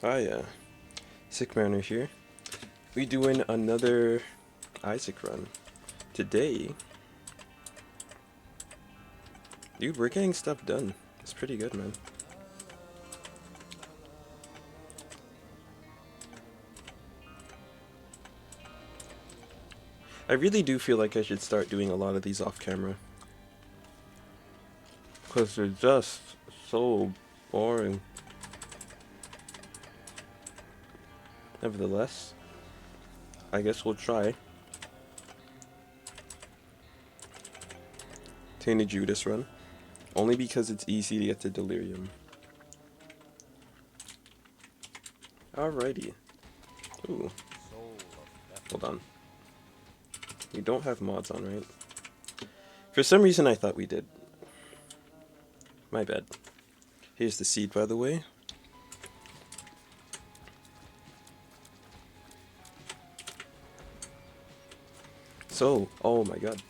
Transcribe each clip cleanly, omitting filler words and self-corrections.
Hi, Sickmmaner here. We doing another Isaac run. Today, dude, we're getting stuff done. It's pretty good, man. I really do feel like I should start doing a lot of these off camera. Because they're just so boring. Nevertheless, I guess we'll try. Tainted Judas run. Only because it's easy to get to Delirium. Alrighty. Ooh. Hold on. We don't have mods on, right? For some reason I thought we did. My bad. Here's the seed, by the way. So, oh my god.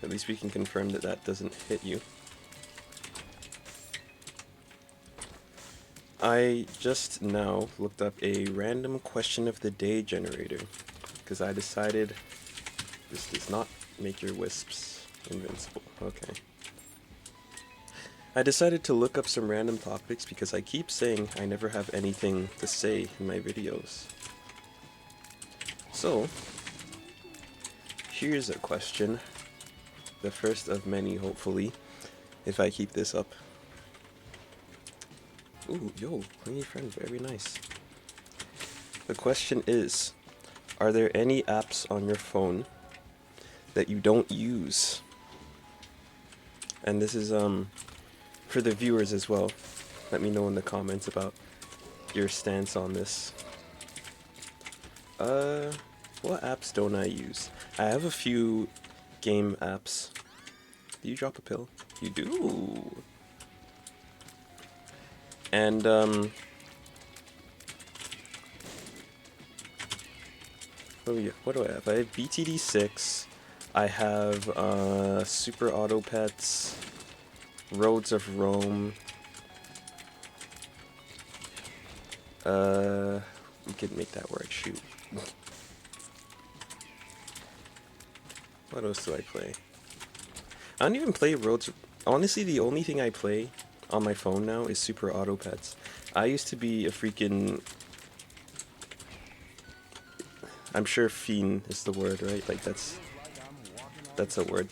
At least we can confirm that that doesn't hit you. I just now looked up a random question of the day generator because I decided this does not make your wisps invincible. Okay. I decided to look up some random topics because I keep saying I never have anything to say in my videos. So, here's a question. The first of many, hopefully, if I keep this up. Ooh, yo, clingy friend, very nice. The question is, are there any apps on your phone that you don't use? And this is for the viewers as well. Let me know in the comments about your stance on this. What apps don't I use? I have a few game apps. Do you drop a pill? You do. And what do I have? I have BTD6. I have Super Auto Pets, Roads of Rome. We could make that work. Shoot. What else do I play? I don't even play Roads. Honestly, the only thing I play on my phone now is Super Auto Pets. I used to be a freaking... I'm sure fiend is the word, right? Like that's a word.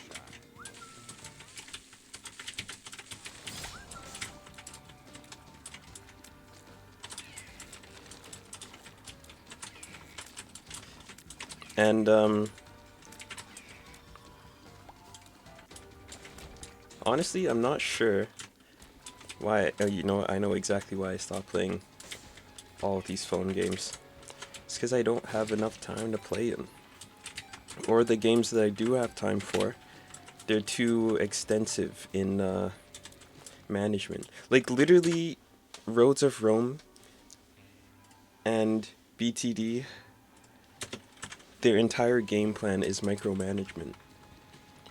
And honestly, I'm not sure why. You know, I know exactly why I stopped playing all of these phone games. It's because I don't have enough time to play them. Or the games that I do have time for, they're too extensive in management. Like literally, Roads of Rome and BTD, their entire game plan is micromanagement.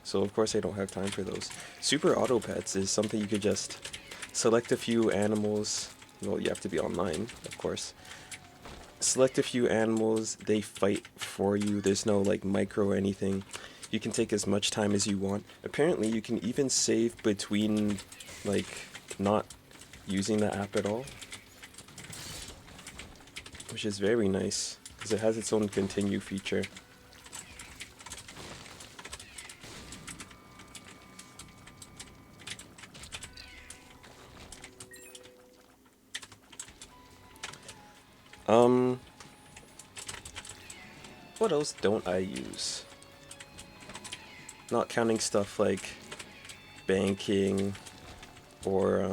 So of course I don't have time for those. Super Auto Pets is something you could just select a few animals. Well, you have to be online, of course. Select a few animals, they fight for you. There's no like micro or anything. You can take as much time as you want. Apparently you can even save between like not using the app at all, which is very nice because it has its own continue feature. What else don't I use? Not counting stuff like banking or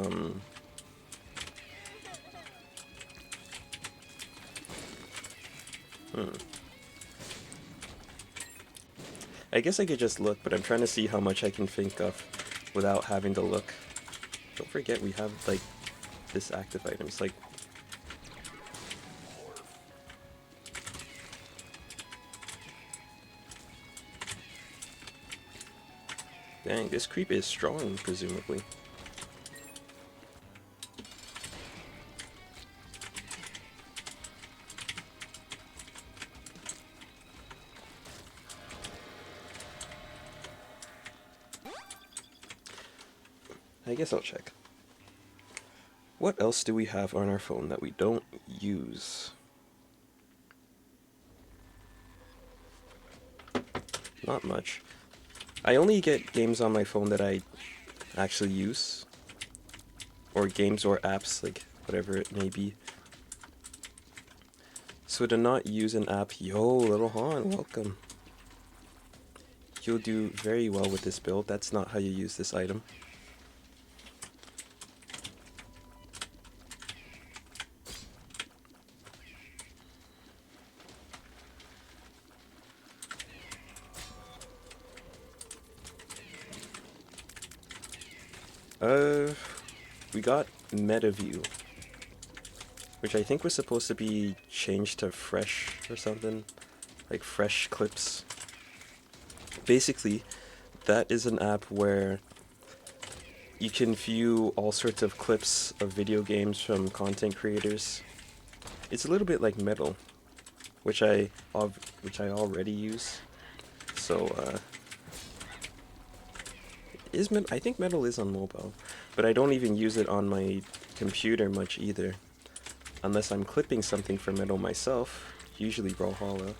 I guess I could just look, but I'm trying to see how much I can think of without having to look. Don't forget we have like this active item. It's like dang, this creep is strong, presumably. I guess I'll check. What else do we have on our phone that we don't use? Not much. I only get games on my phone that I actually use. Or games or apps, like whatever it may be. So to not use an app, yo, Little Han, welcome. You'll do very well with this build. That's not how you use this item. We got Meta View, which I think was supposed to be changed to Fresh or something, like Fresh Clips. Basically, that is an app where you can view all sorts of clips of video games from content creators. It's a little bit like Metal, which I already use. So I think Metal is on mobile, but I don't even use it on my computer much either, unless I'm clipping something for Metal myself, usually Brawlhalla.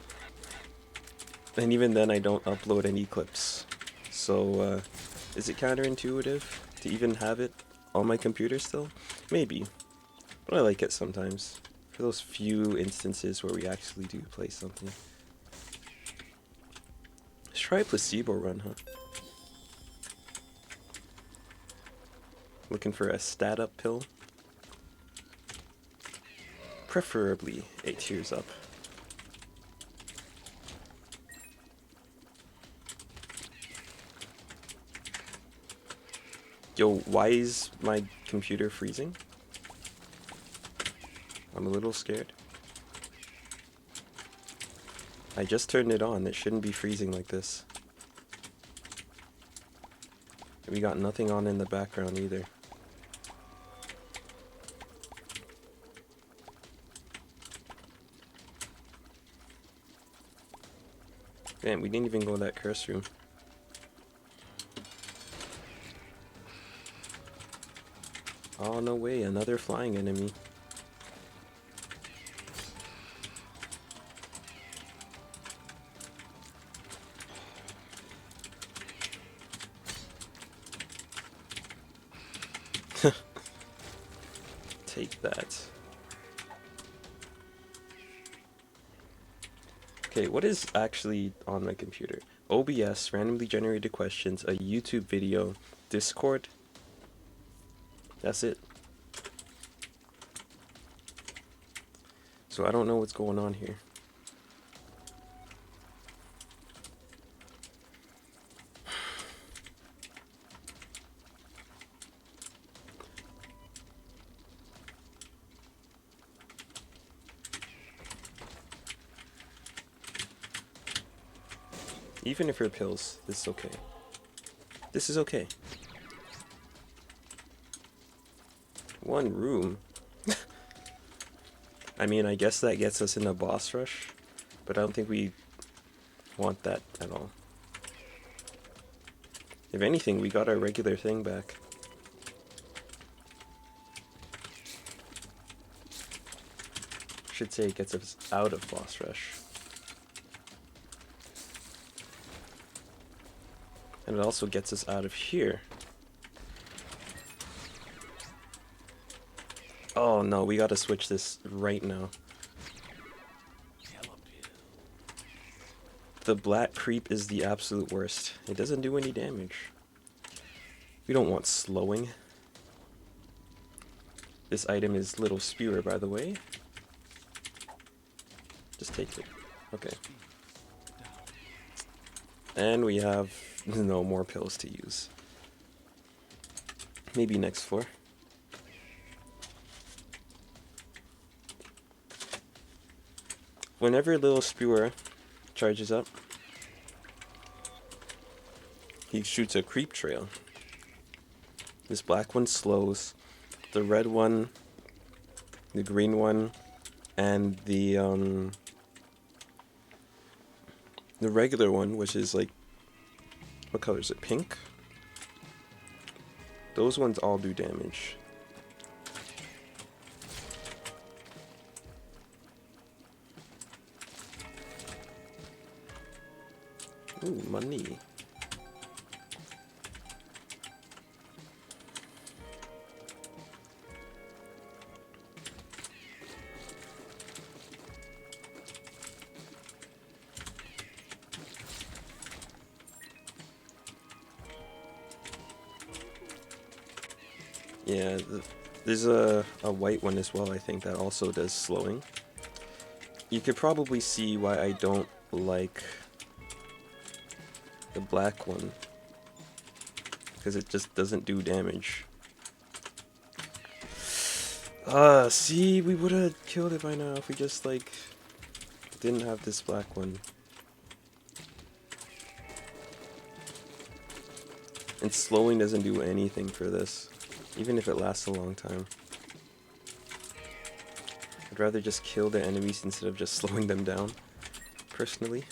And even then I don't upload any clips. So is it counterintuitive to even have it on my computer still? Maybe, but I like it sometimes, for those few instances where we actually do play something. Let's try a placebo run, huh? Looking for a stat up pill. Preferably 8 tiers up. Yo, why is my computer freezing? I'm a little scared. I just turned it on. It shouldn't be freezing like this. We got nothing on in the background either. Man, we didn't even go in that curse room. Oh, no way, another flying enemy. Take that. Okay, what is actually on my computer? OBS, randomly generated questions, a YouTube video, Discord. That's it. So I don't know what's going on here. Even if you're pills, this is okay. This is okay. One room. I mean, I guess that gets us in a boss rush, but I don't think we want that at all. If anything, we got our regular thing back. Should say it gets us out of boss rush. And it also gets us out of here. Oh no, we gotta switch this right now. The black creep is the absolute worst. It doesn't do any damage. We don't want slowing. This item is Little Spewer, by the way. Just take it. Okay. And we have no more pills to use. Maybe next floor. Whenever Little Spewer charges up, he shoots a creep trail. This black one slows. The red one, the green one, and the regular one, which is like, what color is it? Pink? Those ones all do damage. Ooh, money. Yeah, there's a white one as well, I think, that also does slowing. You could probably see why I don't like the black one, because it just doesn't do damage. See, we would have killed it by now if we just, like, didn't have this black one. And slowing doesn't do anything for this, even if it lasts a long time. I'd rather just kill the enemies instead of just slowing them down, personally.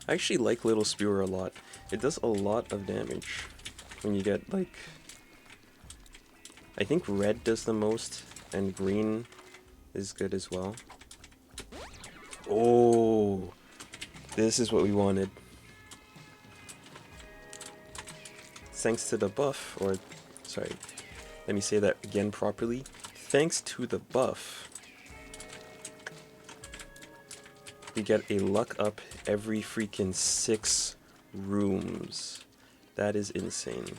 I actually like Little Spewer a lot. It does a lot of damage when you get, like, I think red does the most, and green is good as well. Oh, this is what we wanted. Thanks to the buff, or, sorry, let me say that again properly. Thanks to the buff, we get a luck up every freaking 6 rooms. That is insane.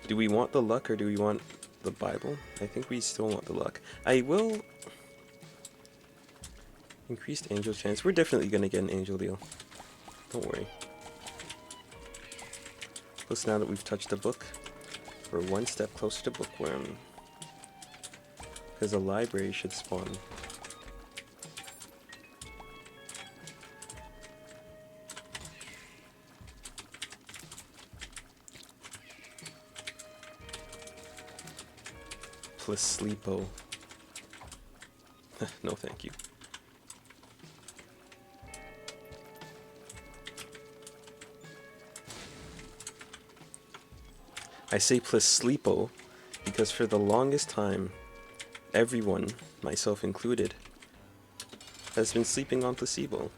Do we want the luck or do we want the Bible? I think we still want the luck. I will... Increased angel chance. We're definitely gonna get an angel deal. Don't worry. Plus, now that we've touched the book, we're one step closer to Bookworm. Because a library should spawn. Plus sleepo. No thank you. I say placebo because for the longest time, everyone, myself included, has been sleeping on placebo.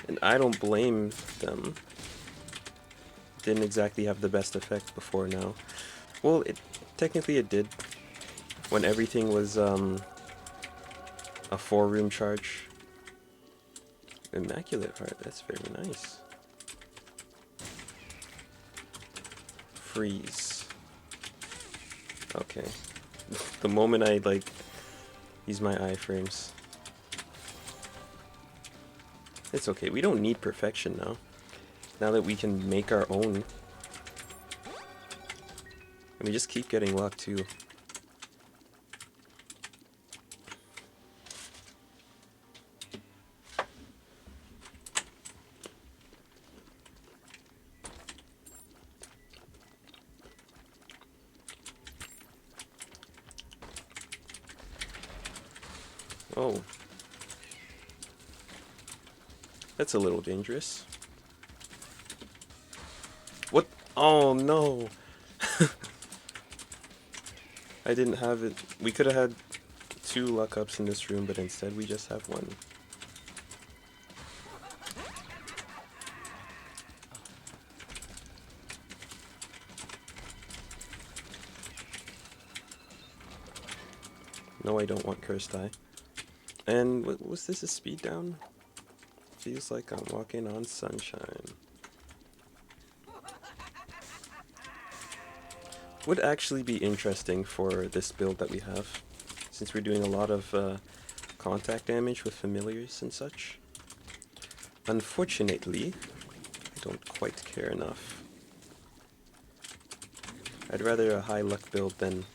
And I don't blame them. Didn't exactly have the best effect before now. Well, technically it did. When everything was a 4-room charge. Immaculate Heart, that's very nice. Freeze. Okay. The moment I, like, use my iframes. It's okay, we don't need perfection now. Now that we can make our own. And we just keep getting luck too. Oh. That's a little dangerous. What? Oh no! I didn't have it. We could have had 2 luck ups in this room, but instead we just have 1. No, I don't want Cursed Eye. And what was this, a speed down? Feels like I'm walking on sunshine. Would actually be interesting for this build that we have, since we're doing a lot of contact damage with familiars and such. Unfortunately, I don't quite care enough. I'd rather a high luck build than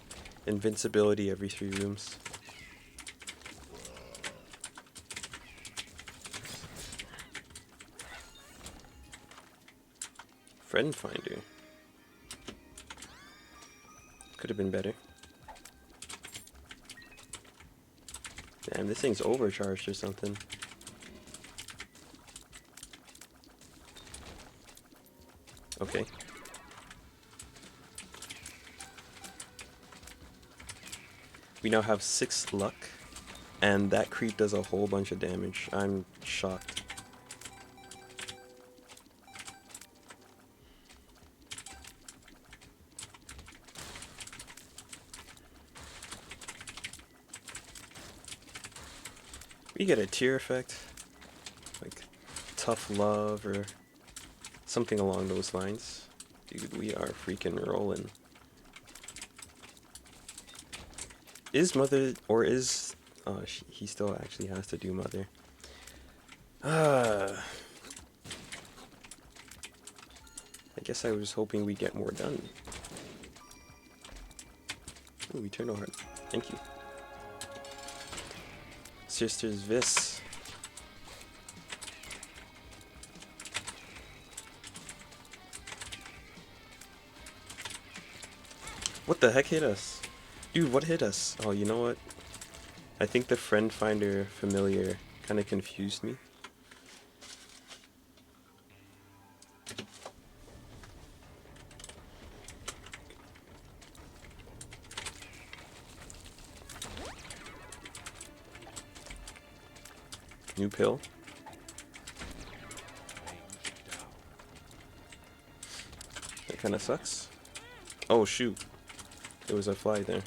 invincibility every 3 rooms. Friend Finder. Could have been better. Damn, this thing's overcharged or something. Okay. We now have 6 luck, and that creep does a whole bunch of damage. I'm shocked. We get a tier effect, like tough love or something along those lines. Dude, we are freaking rolling. Is mother, or is, oh, he still actually has to do mother. I guess I was hoping we'd get more done. Ooh, eternal heart. Thank you. Sister's Vis. What the heck hit us? Dude, what hit us? Oh, you know what? I think the friend finder familiar kind of confused me. New pill. That kind of sucks. Oh shoot. There was a fly there.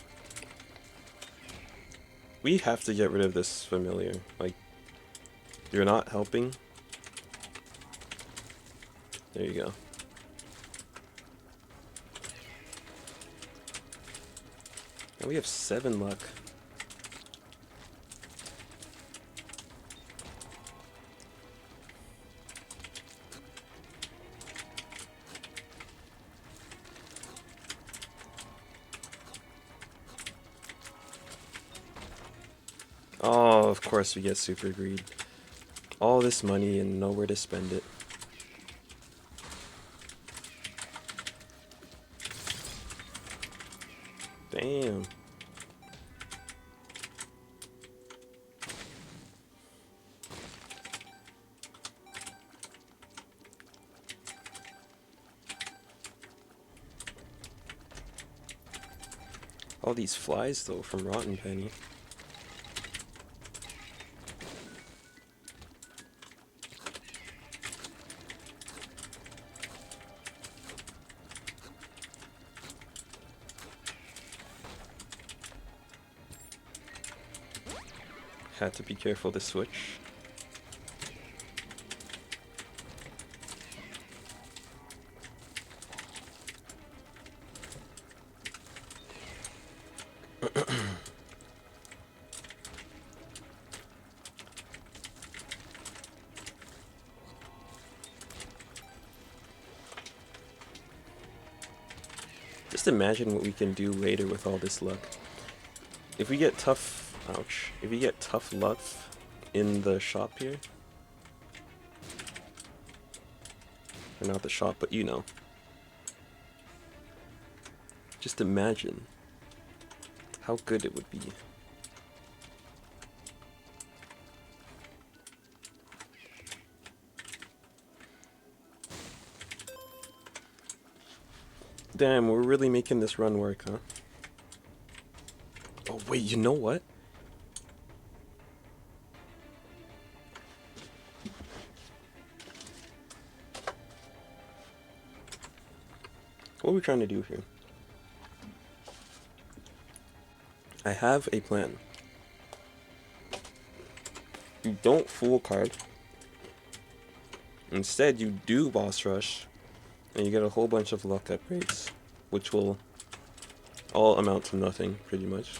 We have to get rid of this familiar. Like, you're not helping. There you go. Now we have 7 luck. Oh, of course we get super greed. All this money and nowhere to spend it. Damn. All these flies though from Rotten Penny. Had to be careful to switch. Just imagine what we can do later with all this luck. If we get tough, ouch, if we get tough luck in the shop here, or not the shop, but you know, just imagine how good it would be. Damn, we're really making this run work, huh? Oh wait, you know what? What are we trying to do here? I have a plan. You don't full card. Instead, you do boss rush, and you get a whole bunch of luck upgrades, which will all amount to nothing, pretty much.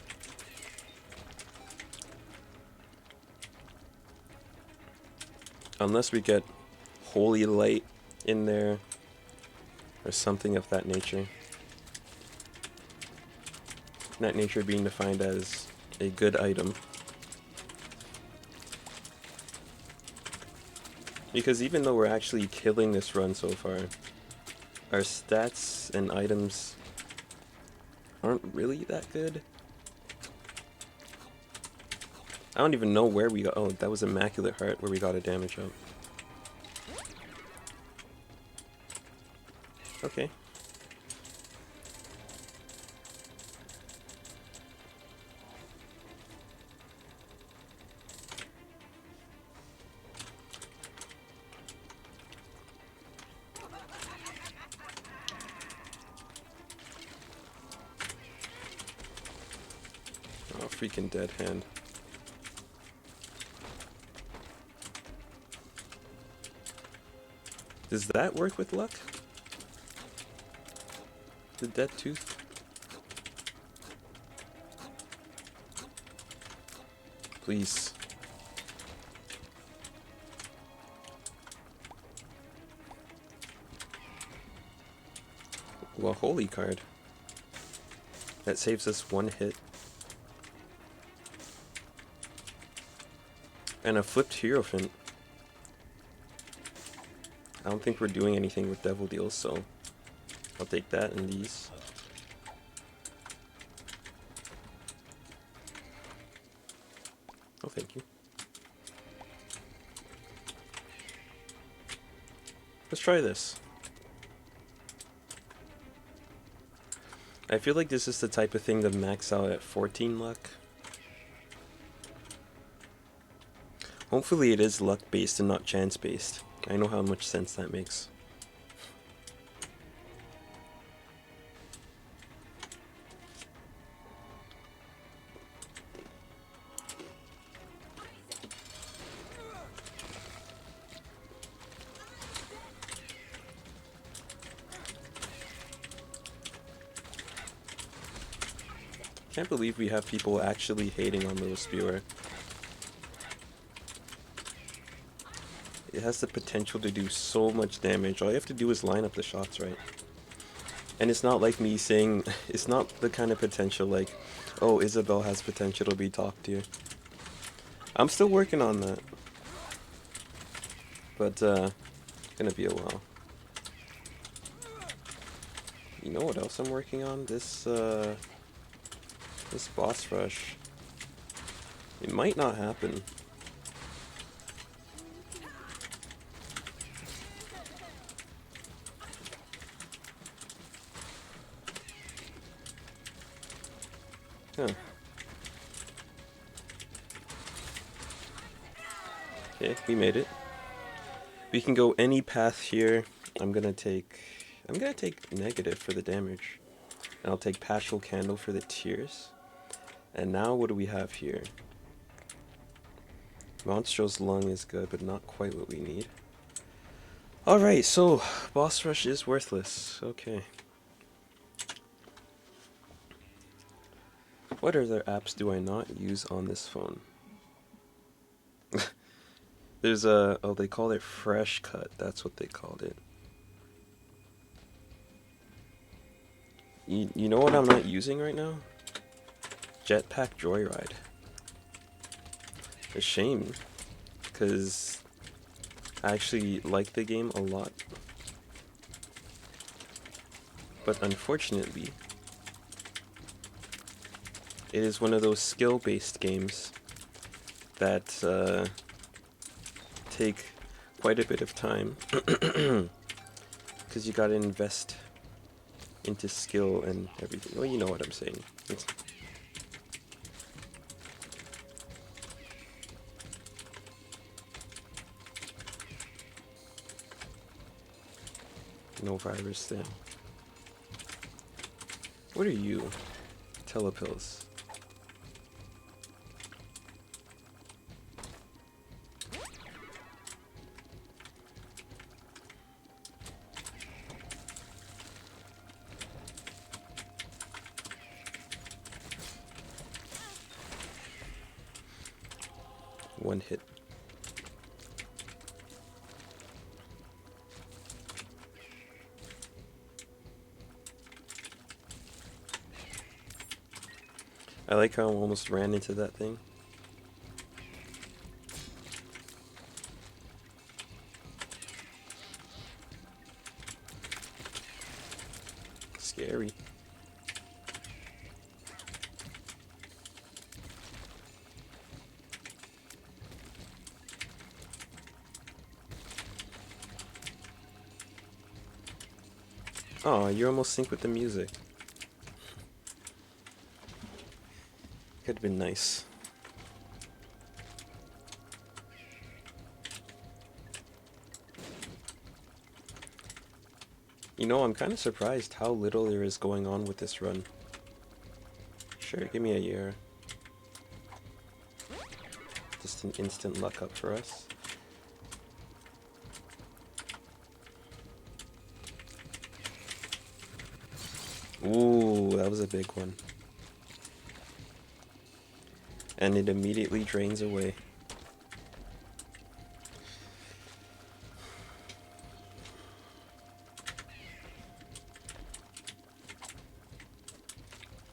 Unless we get Holy Light in there, or something of that nature. That nature being defined as a good item. Because even though we're actually killing this run so far, our stats and items aren't really that good. I don't even know where we got. Oh, that was Immaculate Heart where we got a damage up. Okay. Oh, freaking dead hand. Does that work with luck? The dead tooth? Please. Well, holy card. That saves us one hit. And a flipped Hierophant. I don't think we're doing anything with Devil Deals, so I'll take that and these. Oh, thank you. Let's try this. I feel like this is the type of thing to max out at 14 luck. Hopefully it is luck based and not chance based. I know how much sense that makes. Can't believe we have people actually hating on Little Spewer. It has the potential to do so much damage. All you have to do is line up the shots right. And it's not like me saying, it's not the kind of potential like, oh, Isabel has potential to be top tier. I'm still working on that. But, gonna be a while. You know what else I'm working on? This boss rush. It might not happen. Huh. Okay, we made it. We can go any path here. I'm gonna take negative for the damage. And I'll take Paschal Candle for the tears. And now what do we have here? Monstro's Lung is good, but not quite what we need. Alright, so boss rush is worthless. Okay. What other apps do I not use on this phone? There's a, oh, they call it Fresh Cut. That's what they called it. You know what I'm not using right now? Jetpack Joyride. A shame, because I actually like the game a lot. But unfortunately, it is one of those skill-based games that take quite a bit of time, because you gotta invest into skill and everything. Well, you know what I'm saying. No virus there. What are you? Telepills. One hit. I like how I almost ran into that thing. Scary. Oh, you're almost synced with the music. Could have been nice. You know, I'm kind of surprised how little there is going on with this run. Sure, give me a year. Just an instant luck up for us. Ooh, that was a big one. And it immediately drains away.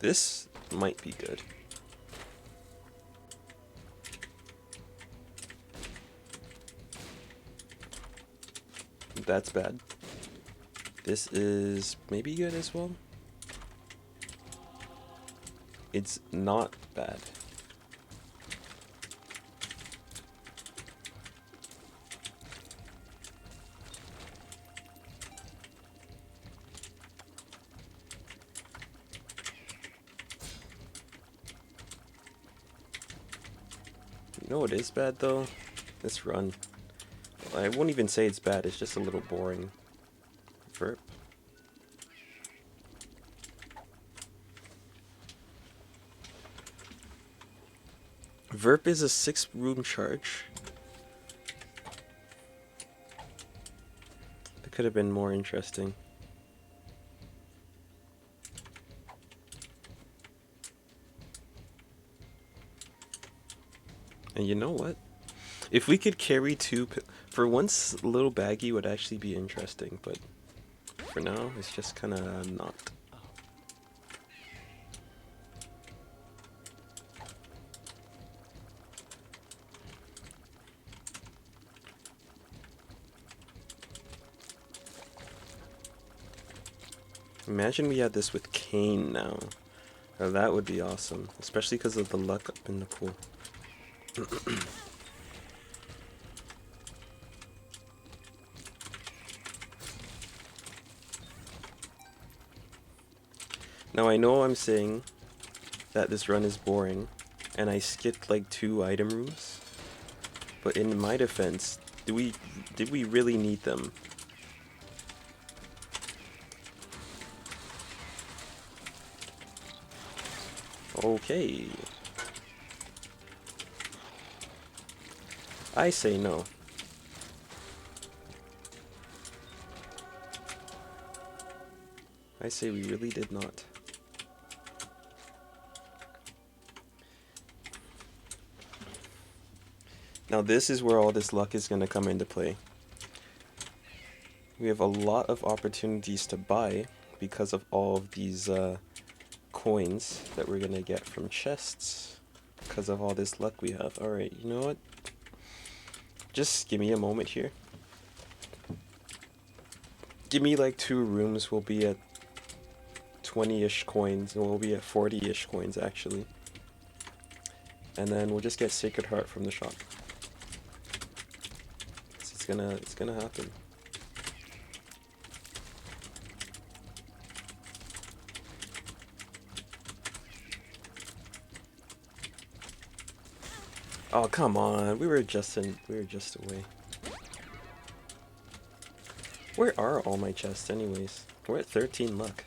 This might be good. That's bad. This is maybe good as well. It's not bad. You know what is bad though? This run. I won't even say it's bad, it's just a little boring. Verp. Verp is a 6-room charge. That could have been more interesting. And you know what? If we could carry 2... For once, little baggy would actually be interesting, but for now, it's just kind of not. Imagine we had this with Kane now. Now that would be awesome, especially because of the luck up in the pool. Now I know I'm saying that this run is boring, and I skipped like 2 item rooms, but in my defense, did we really need them? Okay. I say no. I say we really did not. Now this is where all this luck is going to come into play. We have a lot of opportunities to buy because of all of these coins that we're going to get from chests. Because of all this luck we have. Alright, you know what? Just give me a moment here. Give me like 2 rooms, we'll be at 20-ish coins, and we'll be at 40-ish coins actually. And then we'll just get Sacred Heart from the shop. It's gonna happen. Oh come on, we were just away. Where are all my chests anyways? We're at 13 luck.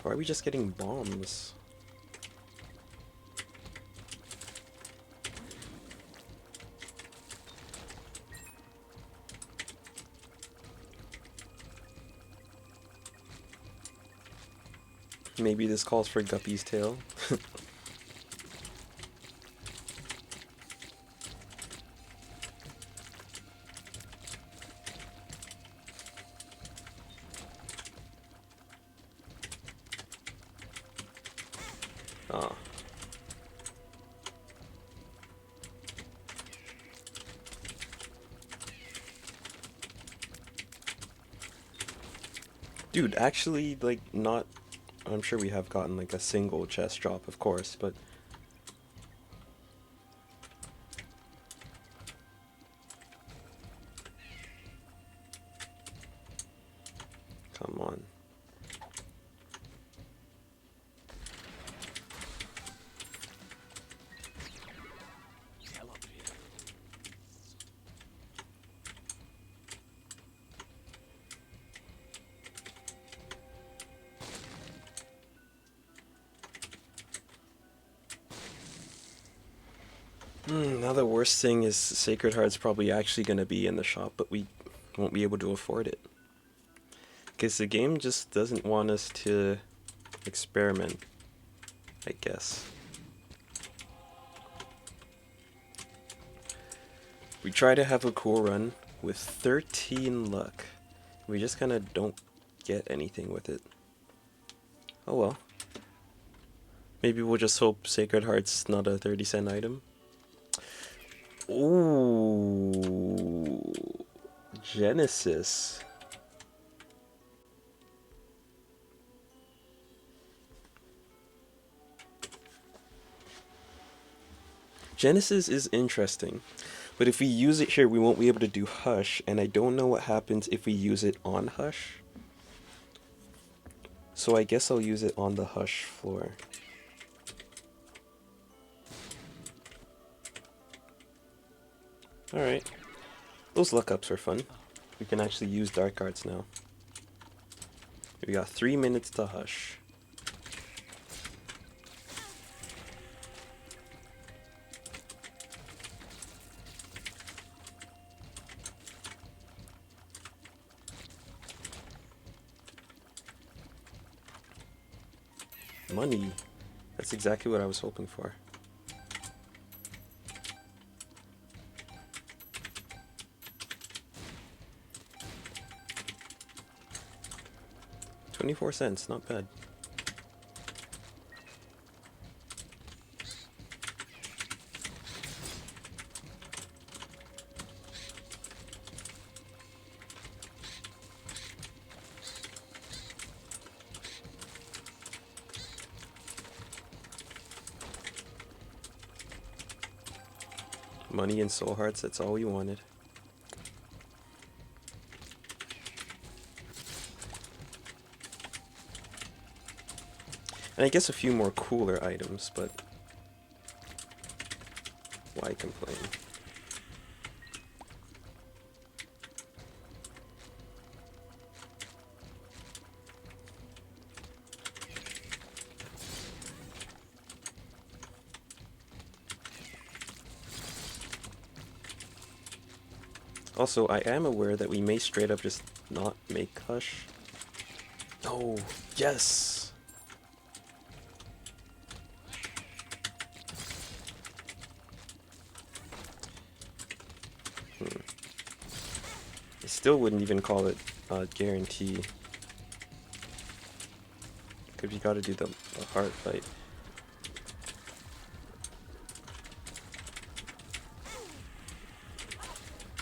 Why are we just getting bombs? Maybe this calls for Guppy's tail. Ah. Dude, actually, like, not... I'm sure we have gotten, like, a single chest drop, of course, but... Now the worst thing is Sacred Heart's probably actually going to be in the shop, but we won't be able to afford it. Because the game just doesn't want us to experiment, I guess. We try to have a cool run with 13 luck. We just kind of don't get anything with it. Oh well. Maybe we'll just hope Sacred Heart's not a 30-cent item. Ooh, Genesis. Genesis is interesting, but if we use it here, we won't be able to do Hush, and I don't know what happens if we use it on Hush. So I guess I'll use it on the Hush floor. Alright. Those luck ups are fun. We can actually use dark arts now. We got 3 minutes to Hush. Money. That's exactly what I was hoping for. $0.24, not bad. Money and soul hearts, that's all we wanted. And I guess a few more cooler items, but why complain? Also, I am aware that we may straight up just not make Hush. Oh, yes! I still wouldn't even call it a guarantee. Because you gotta do the heart fight.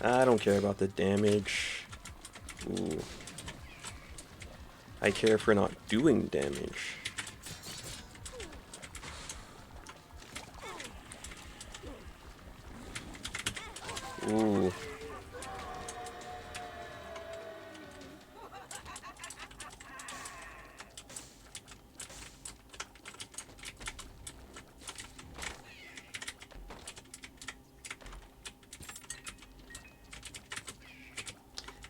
I don't care about the damage. Ooh. I care for not doing damage. Ooh.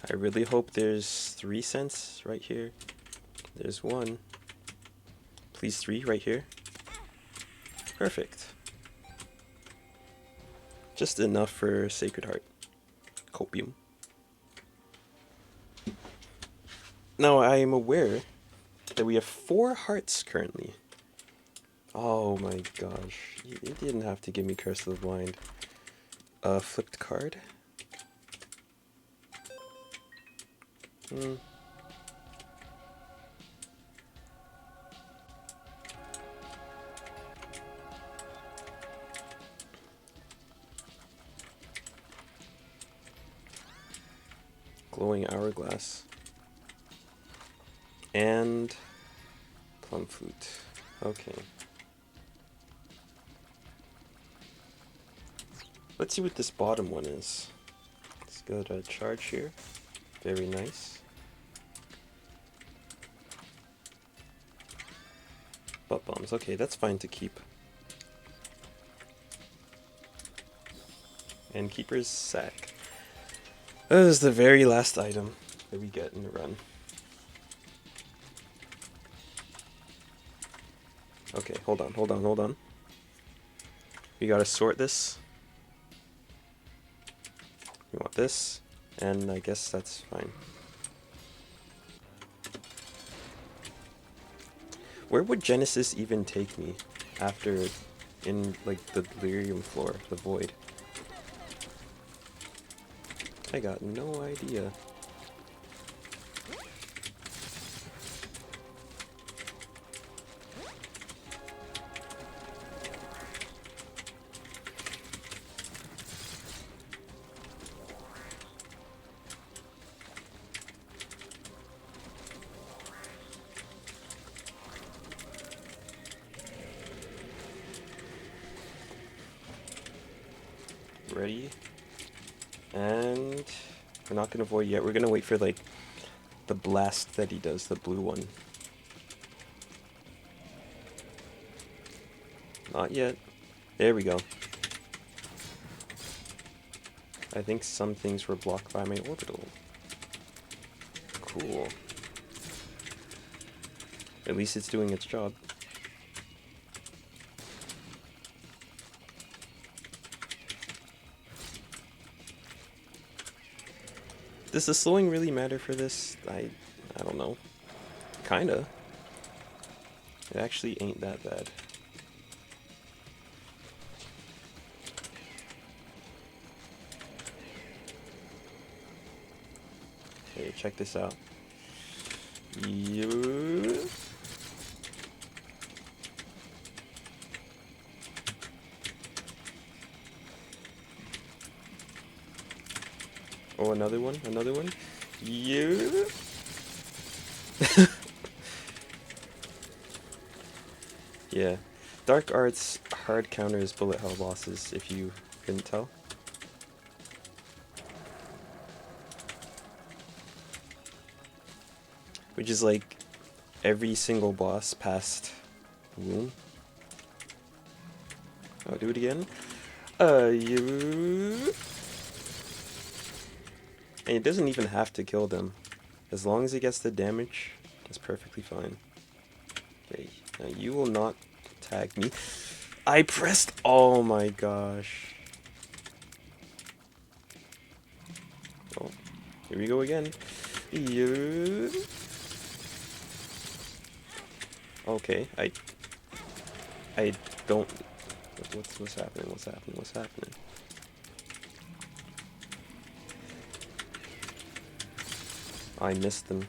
I really hope there's 3 cents right here. There's 1. Please 3 right here. Perfect. Just enough for Sacred Heart. Copium. Now I am aware that we have 4 hearts currently. Oh my gosh. You didn't have to give me Curse of the Blind. Flipped card? Glowing Hourglass. And Plum Flute. Okay. Let's see what this bottom one is. Let's go to charge here. Very nice. Butt bombs. Okay, that's fine to keep. And Keeper's Sack. That is the very last item that we get in the run. Okay, hold on. We gotta sort this. this, and I guess that's fine. Where would Genesis even take me after in like the delirium floor, the void? I got no idea. Ready? And we're not gonna void yet. We're gonna wait for like the blast that he does, the blue one. Not yet. There we go. I think some things were blocked by my orbital. Cool. At least it's doing its job. Does the slowing really matter for this? I don't know. Kinda. It actually ain't that bad. Okay, check this out. Oh, another one, another one. Yeah. Dark Arts hard counters bullet hell bosses, if you couldn't tell. Which is like every single boss past Wound. I'll do it again. And it doesn't even have to kill them. As long as it gets the damage, it's perfectly fine. Okay, now you will not tag me. I pressed, oh my gosh. Oh, here we go again. Okay, I don't, what's happening, what's happening, what's happening? I missed them.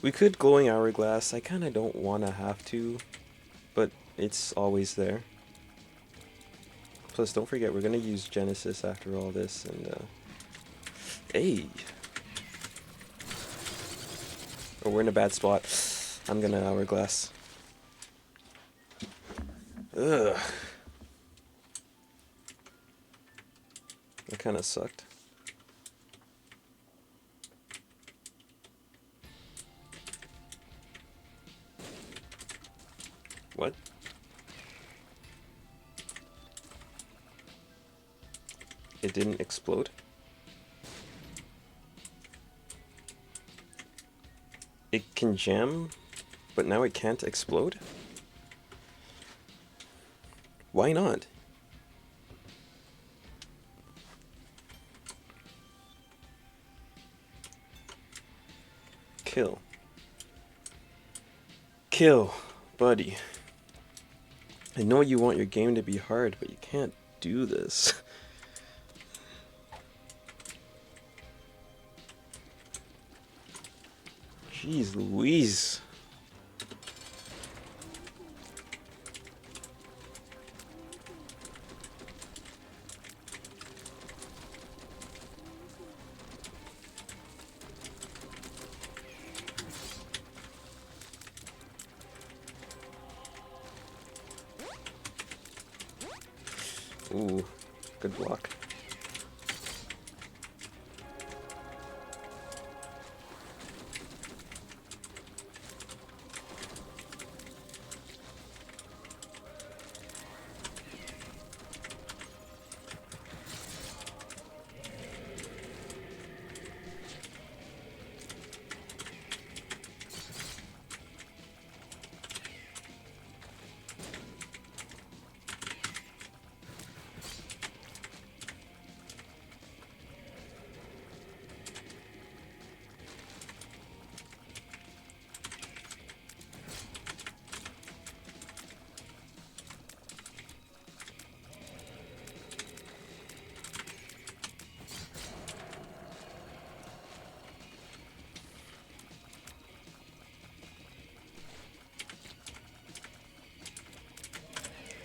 We could glowing hourglass. I kind of don't want to have to, but it's always there. Plus, don't forget, we're going to use Genesis after all this, and, hey! Oh, we're in a bad spot. I'm going to hourglass. Ugh. That kind of sucked. What? It didn't explode? It can jam, but now it can't explode? Why not? Kill. Kill, buddy. I know you want your game to be hard, but you can't do this. Jeez Louise. Ooh, good block.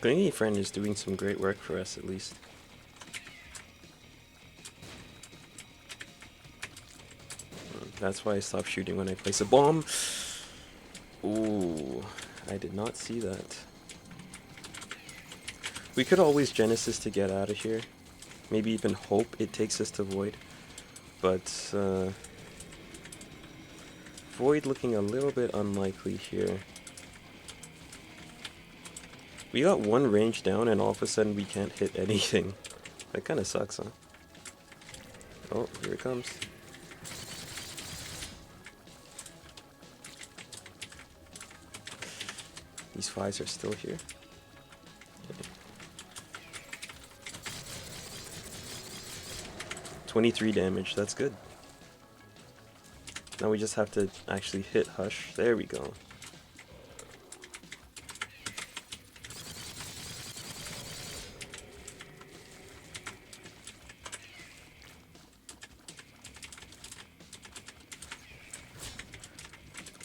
Community Friend is doing some great work for us, at least. That's why I stop shooting when I place a bomb. Ooh, I did not see that. We could always Genesis to get out of here. Maybe even hope it takes us to Void. But, Void looking a little bit unlikely here. We got one range down and all of a sudden we can't hit anything. That kind of sucks, huh? Oh, here it comes. These 5s are still here. Okay. 23 damage, that's good. Now we just have to actually hit Hush. There we go.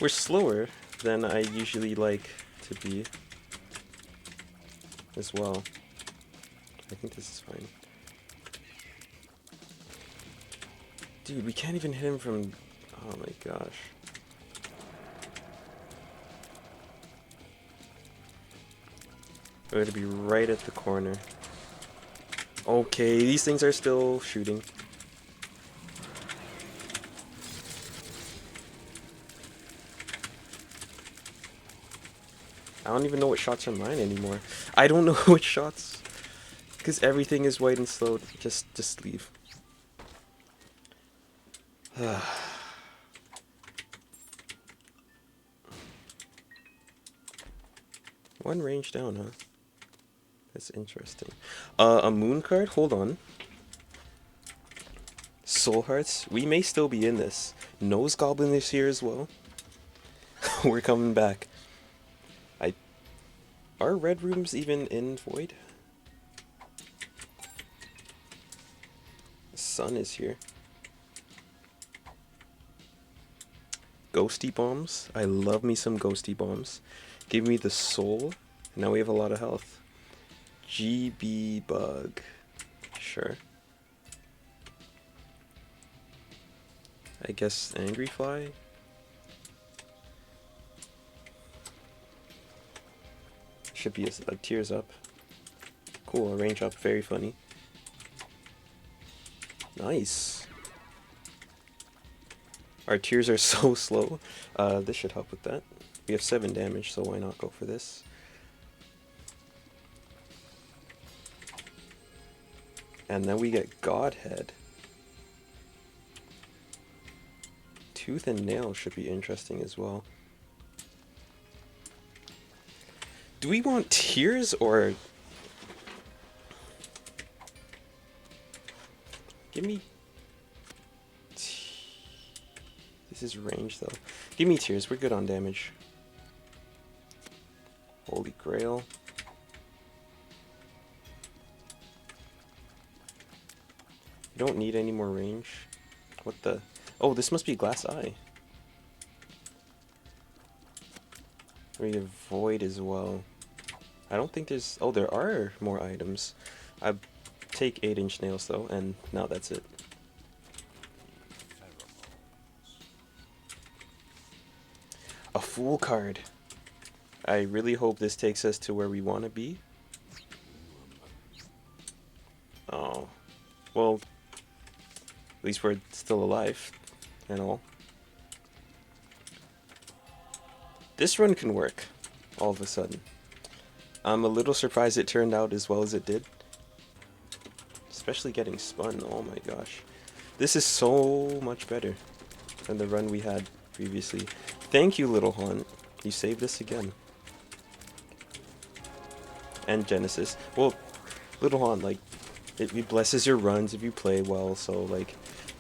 We're slower than I usually like to be as well. I think this is fine. Dude, we can't even hit him from... Oh my gosh. We're gonna be right at the corner. Okay, these things are still shooting. I don't even know what shots are mine anymore. I don't know which shots. Because everything is white and slowed. Just leave. One range down, huh? That's interesting. A moon card? Hold on. Soul Hearts? We may still be in this. Nose Goblin is here as well. We're coming back. Are red rooms even in Void? The sun is here. Ghosty bombs. I love me some ghosty bombs. Give me the soul. Now we have a lot of health. GB bug. Sure. I guess angry fly. Should be a tears up. Cool, a range up, very funny. Nice. Our tears are so slow. This should help with that. We have 7 damage, so why not go for this? And then we get Godhead. Tooth and Nail should be interesting as well. Do we want tears or... Give me... This is range though. Give me tears, we're good on damage. Holy Grail. You don't need any more range. What the... Oh, this must be Glass Eye. We have Void as well. I don't think there's... Oh, there are more items. I take 8-inch nails though, and now that's it. A Fool card. I really hope this takes us to where we want to be. Oh. Well, at least we're still alive and all. This run can work, all of a sudden. I'm a little surprised it turned out as well as it did. Especially getting spun, oh my gosh. This is so much better than the run we had previously. Thank you, Little Haunt. You saved us again. And Genesis. Well, Little Haunt, like, it blesses your runs if you play well, so, like,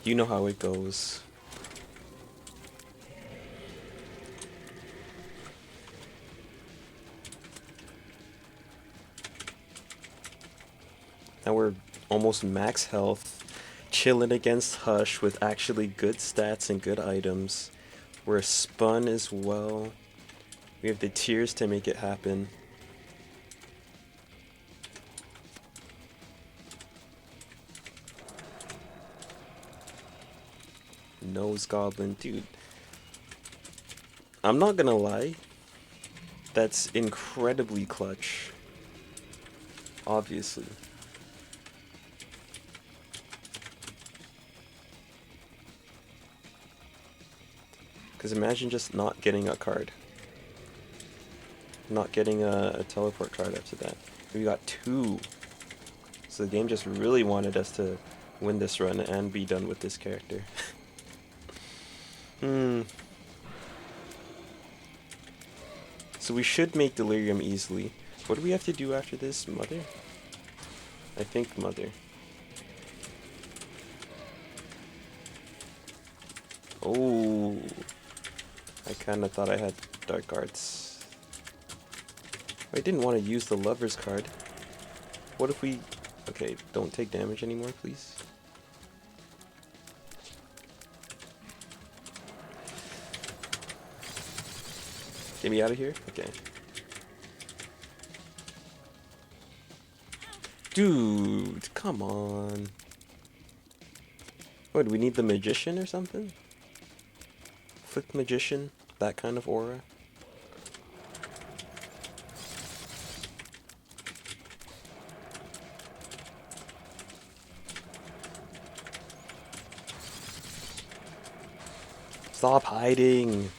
you know how it goes. Now we're almost max health, chilling against Hush with actually good stats and good items. We're spun as well. We have the tears to make it happen. Nose Goblin. Dude, I'm not gonna lie. That's incredibly clutch. Obviously. Because imagine just not getting a card. Not getting a teleport card after that. We got 2. So the game just really wanted us to win this run and be done with this character. So we should make Delirium easily. What do we have to do after this? Mother? I think Mother. Oh, I kind of thought I had Dark Arts. I didn't want to use the Lover's card. What if we... Okay, don't take damage anymore, please. Get me out of here? Okay. Dude, come on. What, do we need the Magician or something? Flick Magician? That kind of aura? Stop hiding!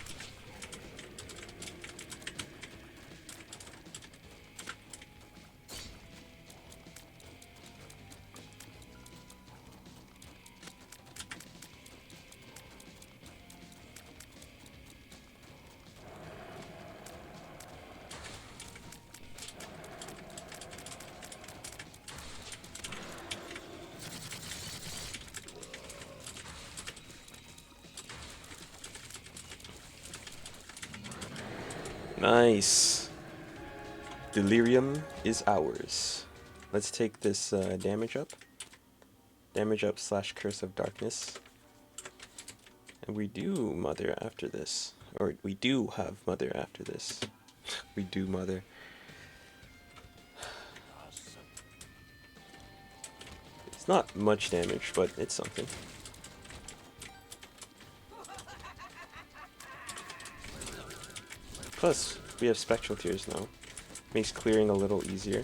Nice. Delirium is ours. Let's take this damage up. Damage up / Curse of Darkness. And we do Mother after this. Or we do have Mother after this. We do Mother. It's not much damage, but it's something. Plus, we have Spectral Tears now. Makes clearing a little easier.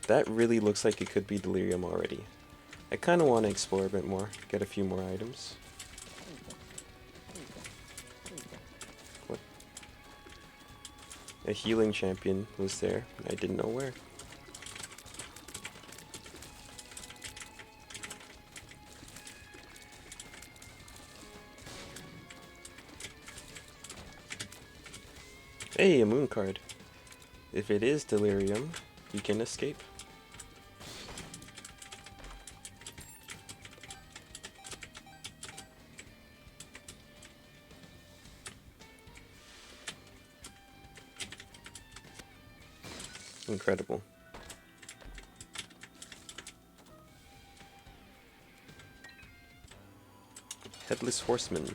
That really looks like it could be Delirium already. I kind of want to explore a bit more, get a few more items. What? A healing champion was there, I didn't know where. Hey, a moon card. If it is Delirium, you can escape. Incredible. Headless Horseman.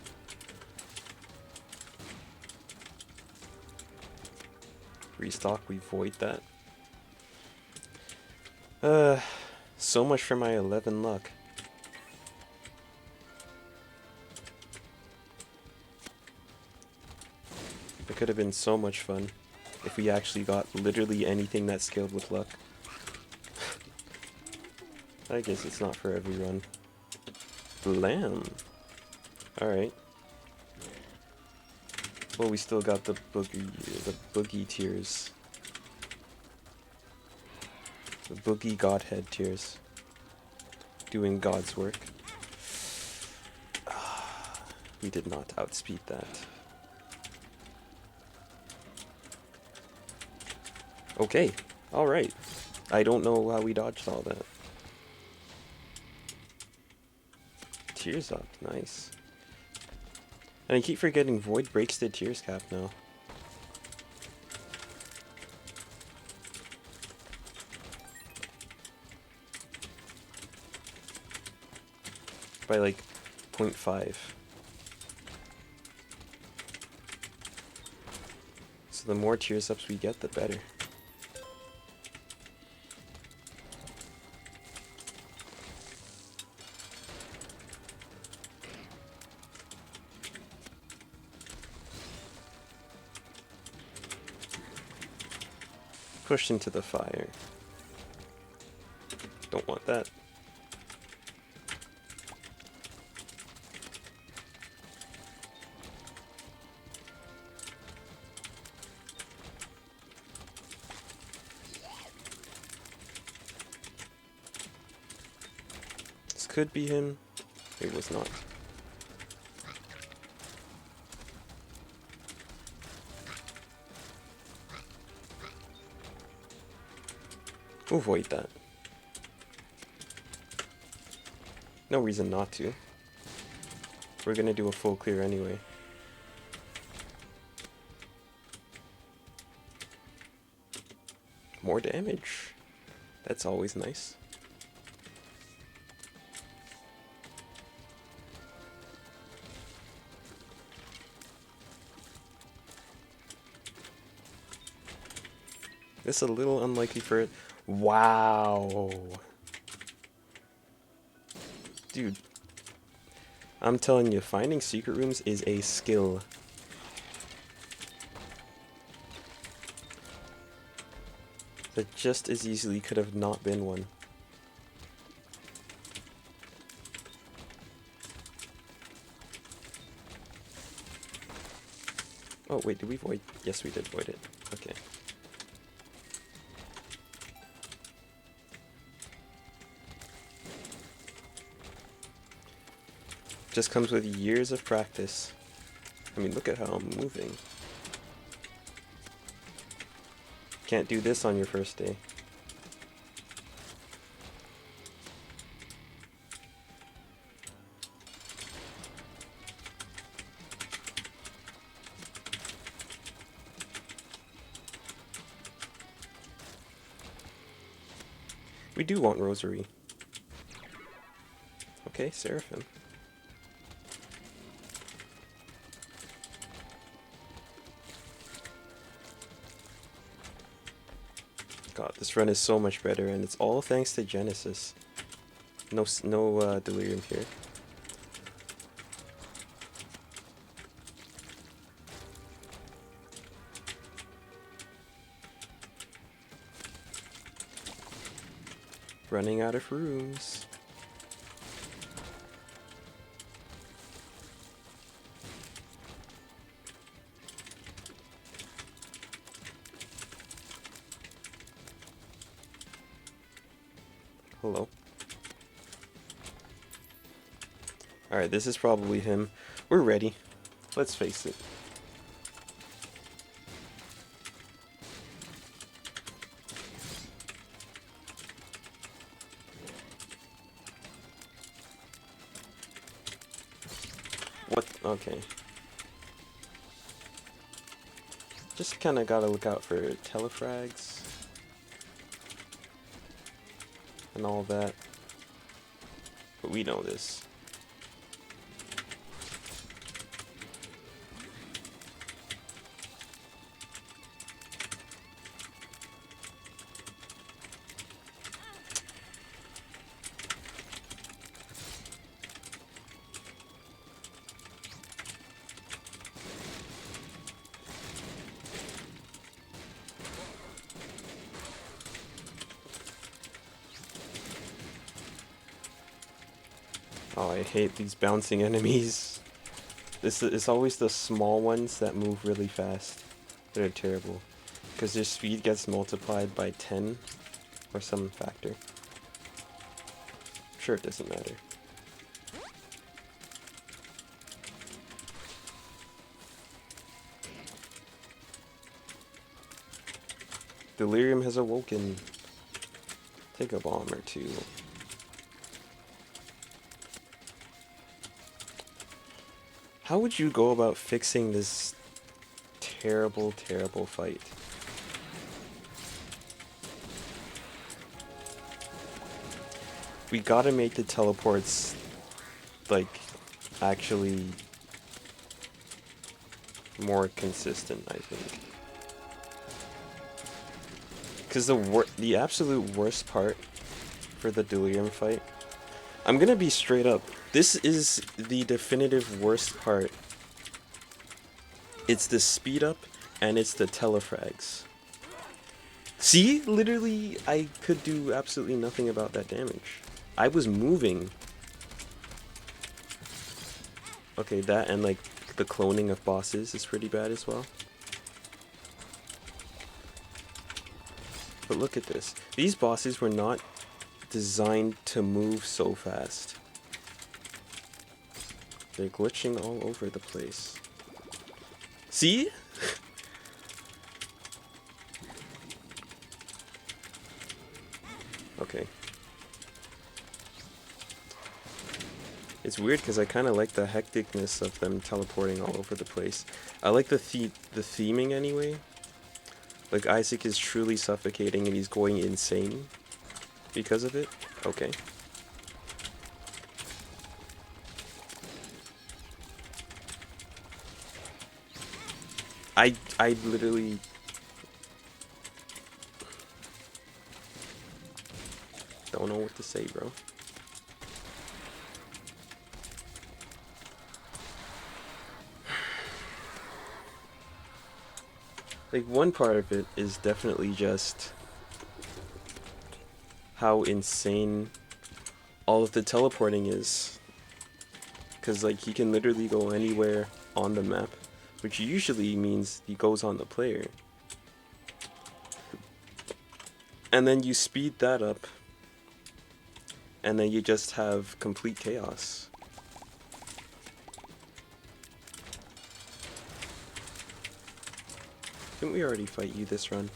Restock, we void that. So much for my 11 luck. It could have been so much fun if we actually got literally anything that scaled with luck. I guess it's not for everyone. Lamb. Alright. Well, we still got the boogie tears. The boogie godhead tears. Doing God's work. We did not outspeed that. Okay, alright. I don't know how we dodged all that. Tears up, nice. And I keep forgetting Void breaks the tears cap now. by like 0.5. So the more tears ups we get, the better. Pushed into the fire. Don't want that. This could be him. It was not. Avoid that. No reason not to. We're gonna do a full clear anyway. More damage. That's always nice. This is a little unlikely for it. Wow. Dude. I'm telling you, finding secret rooms is a skill. That just as easily could have not been one. Oh wait, did we void? Yes, we did void it. Okay. Just comes with years of practice. I mean, look at how I'm moving. Can't do this on your first day. We do want Rosary. Okay, Seraphim. God, this run is so much better, and it's all thanks to Genesis. No delirium here. Running out of rooms. Hello. Alright, this is probably him. We're ready. Let's face it. What? Okay. Just kind of gotta look out for telefrags. And all that. But we know this. Oh, I hate these bouncing enemies. This is always the small ones that move really fast. They're terrible. Because their speed gets multiplied by 10 or some factor. Sure, it doesn't matter. Delirium has awoken. Take a bomb or two. How would you go about fixing this terrible, terrible fight? We gotta make the teleports like, actually more consistent, I think. Because the absolute worst part for the Delirium fight, I'm gonna be straight up, this is the definitive worst part. It's the speed up and it's the telefrags. See? Literally, I could do absolutely nothing about that damage. I was moving. Okay, that and like the cloning of bosses is pretty bad as well. But look at this. These bosses were not designed to move so fast. They're glitching all over the place. See? Okay. It's weird because I kind of like the hecticness of them teleporting all over the place. I like the theming anyway. Like Isaac is truly suffocating and he's going insane because of it. Okay. I literally don't know what to say, bro. Like, one part of it is definitely just how insane all of the teleporting is. Because, like, he can literally go anywhere on the map, which usually means he goes on the player. And then you speed that up, and then you just have complete chaos. Didn't we already fight you this run?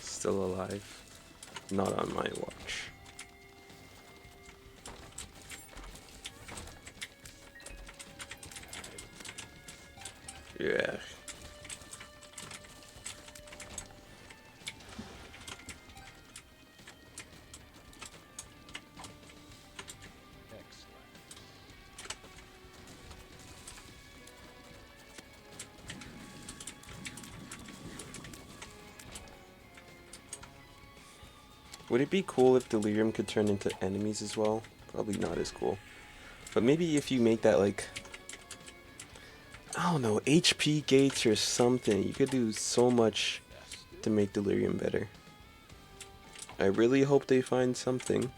Still alive. Not on my watch. Yeah. Would it be cool if Delirium could turn into enemies as well? Probably not as cool. But maybe if you make that, like, I don't know, HP gates or something, you could do so much to make Delirium better. I really hope they find something.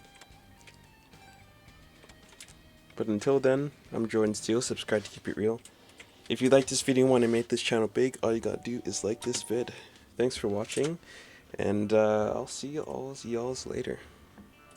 But until then, I'm Jordan Steele, subscribe to keep it real. If you like this video and want to make this channel big, all you gotta do is like this vid. Thanks for watching, and I'll see y'all later.